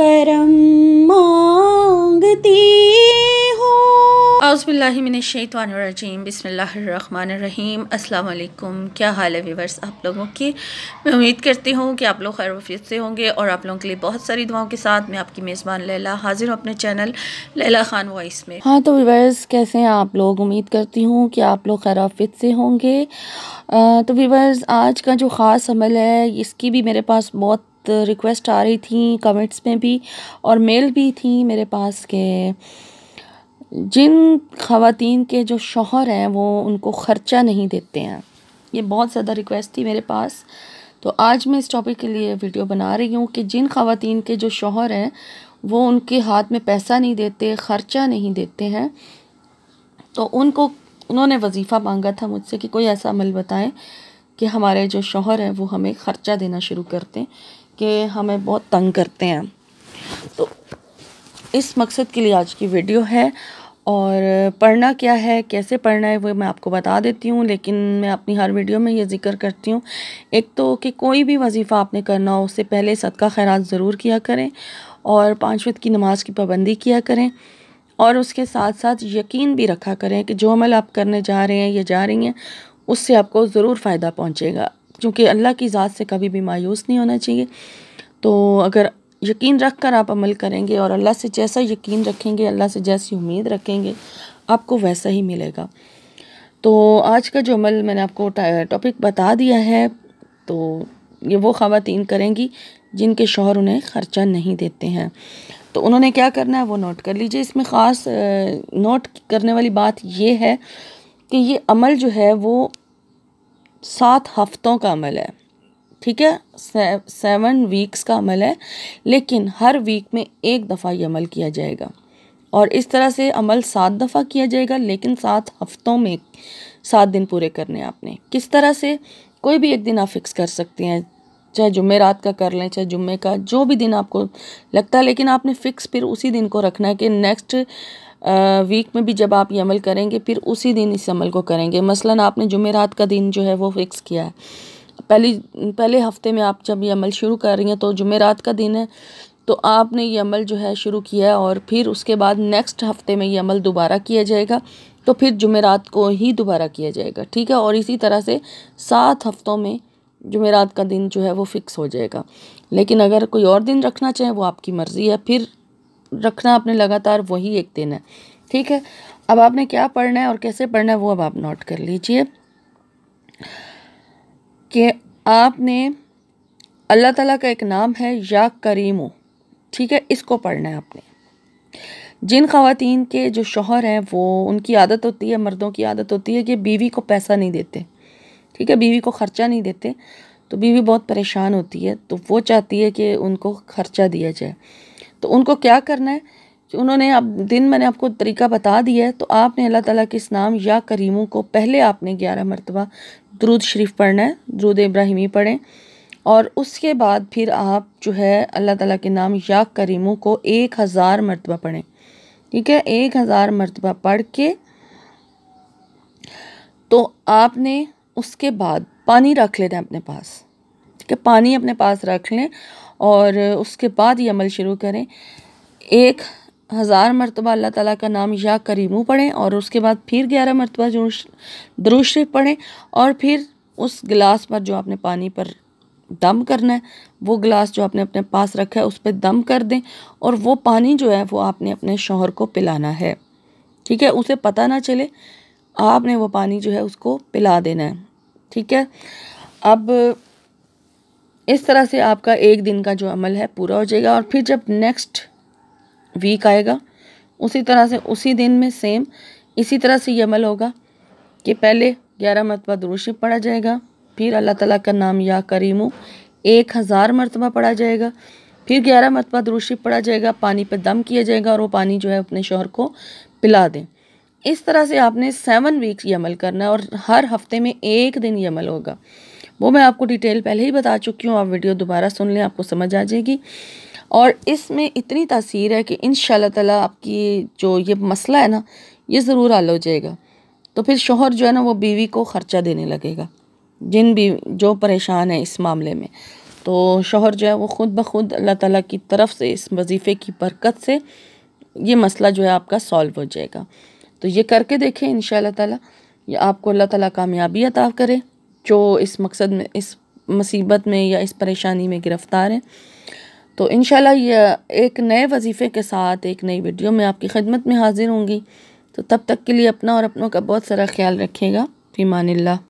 करम मांगती हूँ। औज़ुबिल्लाहि मिनश्शैतानिर्रजीम बिस्मिल्लाहिर्रहमानिर्रहीम। अस्सलाम वालेकुम। क्या हाल है व्यूअर्स आप लोगों की। मैं उम्मीद करती हूँ कि आप लोग खैर वफियत से होंगे और आप लोगों के लिए बहुत सारी दुआओं के साथ मैं आपकी मेज़बान लैला हाजिर हूँ अपने चैनल लैला खान वॉइस में। हाँ तो व्यूअर्स कैसे हैं आप लोग, उम्मीद करती हूँ कि आप लोग खैर वफियत से होंगे। तो व्यूअर्स आज का जो ख़ास अमल है इसकी भी मेरे पास बहुत रिक्वेस्ट आ रही थी, कमेंट्स में भी और मेल भी थी मेरे पास के जिन ख़वातीन के जो शौहर हैं वो उनको ख़र्चा नहीं देते हैं। ये बहुत ज़्यादा रिक्वेस्ट थी मेरे पास, तो आज मैं इस टॉपिक के लिए वीडियो बना रही हूँ कि जिन ख़वातीन के जो शौहर हैं वो उनके हाथ में पैसा नहीं देते, ख़र्चा नहीं देते हैं, तो उन्होंने वजीफ़ा मांगा था मुझसे कि कोई ऐसा अमल बताएं कि हमारे जो शौहर हैं वो हमें ख़र्चा देना शुरू कर दें कि हमें बहुत तंग करते हैं। तो इस मकसद के लिए आज की वीडियो है। और पढ़ना क्या है, कैसे पढ़ना है वो मैं आपको बता देती हूँ, लेकिन मैं अपनी हर वीडियो में ये ज़िक्र करती हूँ एक तो कि कोई भी वजीफ़ा आपने करना हो उससे पहले सदका खैरात ज़रूर किया करें और 5 वक्त की नमाज़ की पाबंदी किया करें और उसके साथ साथ यकीन भी रखा करें कि जो अमल आप करने जा रहे हैं या जा रही हैं उससे आपको ज़रूर फ़ायदा पहुँचेगा, क्योंकि अल्लाह की ज़ात से कभी भी मायूस नहीं होना चाहिए। तो अगर यकीन रख कर आप अमल करेंगे और अल्लाह से जैसा यकीन रखेंगे, अल्लाह से जैसी उम्मीद रखेंगे, आपको वैसा ही मिलेगा। तो आज का जो अमल मैंने आपको टॉपिक बता दिया है, तो ये वो ख़वातीन करेंगी जिनके शौहर उन्हें ख़र्चा नहीं देते हैं। तो उन्होंने क्या करना है वो नोट कर लीजिए। इसमें ख़ास नोट करने वाली बात ये है कि ये अमल जो है वो 7 हफ्तों का अमल है, ठीक है, 7 वीक्स का अमल है, लेकिन हर वीक में एक दफ़ा ये अमल किया जाएगा और इस तरह से अमल 7 दफ़ा किया जाएगा, लेकिन 7 हफ्तों में 7 दिन पूरे करने आपने। किस तरह से, कोई भी एक दिन आप फिक्स कर सकते हैं, चाहे जुम्मे रात का कर लें, चाहे जुम्मे का, जो भी दिन आपको लगता है, लेकिन आपने फ़िक्स फिर उसी दिन को रखना है कि नेक्स्ट वीक में भी जब आप ये अमल करेंगे फिर उसी दिन इस अमल को करेंगे। मसलन आपने जुम्मे रात का दिन जो है वो फ़िक्स किया है, पहले हफ्ते में आप जब ये अमल शुरू कर रही हैं तो जुमेरात का दिन है, तो आपने ये अमल जो है शुरू किया और फिर उसके बाद नेक्स्ट हफ्ते में ये अमल दोबारा किया जाएगा, तो फिर जुमेरात को ही दोबारा किया जाएगा, ठीक है। और इसी तरह से 7 हफ्तों में जुमेरात का दिन जो है वो फिक्स हो जाएगा। लेकिन अगर कोई और दिन रखना चाहें वो आपकी मर्ज़ी है, फिर रखना आपने लगातार वही एक दिन है, ठीक है। अब आपने क्या पढ़ना है और कैसे पढ़ना है वो अब आप नोट कर लीजिए कि आपने अल्लाह ताला का एक नाम है या करीमो, ठीक है, इसको पढ़ना है आपने। जिन ख़वातीन के जो शौहर हैं वो उनकी आदत होती है, मर्दों की आदत होती है कि बीवी को पैसा नहीं देते, ठीक है, बीवी को ख़र्चा नहीं देते, तो बीवी बहुत परेशान होती है, तो वो चाहती है कि उनको ख़र्चा दिया जाए। तो उनको क्या करना है, उन्होंने अब दिन मैंने आपको तरीका बता दिया है, तो आपने अल्लाह ताला के इस नाम या करीमों को पहले आपने 11 मरतबा दुरूद शरीफ पढ़ना है, दुरूद इब्राहिमी पढ़ें, और उसके बाद फिर आप जो है अल्लाह ताला के नाम या करीमों को 1000 मरतबा पढ़ें, ठीक है। 1000 मरतबा पढ़ के तो आपने उसके बाद पानी रख लेना है अपने पास, ठीक है, पानी अपने पास रख लें और उसके बाद ये अमल शुरू करें। 1000 मरतबा अल्लाह ताला का नाम या करीमू पढ़ें और उसके बाद फिर 11 मरतबा दुरूद शरीफ पढ़ें और फिर उस गिलास पर जो आपने पानी पर दम करना है, वो गिलास जो आपने अपने पास रखा है उस पर दम कर दें और वो पानी जो है वो आपने अपने शौहर को पिलाना है, ठीक है, उसे पता ना चले, आपने वो पानी जो है उसको पिला देना है, ठीक है। अब इस तरह से आपका एक दिन का जो अमल है पूरा हो जाएगा और फिर जब नेक्स्ट वीक आएगा उसी तरह से उसी दिन में सेम इसी तरह से ये अमल होगा कि पहले 11 मरतबा दुरूद शरीफ पढ़ा जाएगा, फिर अल्लाह ताला का नाम या करीमो 1000 मरतबा पढ़ा जाएगा, फिर 11 मरतबा दुरूद शरीफ पढ़ा जाएगा, पानी पर दम किया जाएगा और वो पानी जो है अपने शौहर को पिला दें। इस तरह से आपने 7 वीक्स ये अमल करना है और हर हफ्ते में एक दिन ये अमल होगा। वो मैं आपको डिटेल पहले ही बता चुकी हूँ, आप वीडियो दोबारा सुन लें, आपको समझ आ जाएगी। और इसमें इतनी तासीर है कि इंशाअल्लाह ताला आपकी जो ये मसला है ना ये ज़रूर हल हो जाएगा। तो फिर शौहर जो है ना वो बीवी को ख़र्चा देने लगेगा, जो परेशान है इस मामले में। तो शौहर जो है वो ख़ुद ब खुद अल्लाह ताला की तरफ से इस वजीफ़े की बरकत से ये मसला जो है आपका सॉल्व हो जाएगा। तो ये करके देखें इंशाअल्लाह ताला, ये आपको अल्लाह ताला कामयाबी अता करे जो इस मकसद में, इस मुसीबत में या इस परेशानी में गिरफ़्तार हैं। तो इंशाअल्लाह ये एक नए वजीफ़े के साथ एक नई वीडियो में आपकी खिदमत में हाज़िर होंगी। तो तब तक के लिए अपना और अपनों का बहुत सारा ख्याल रखिएगा। फ़ी अमानिल्लाह।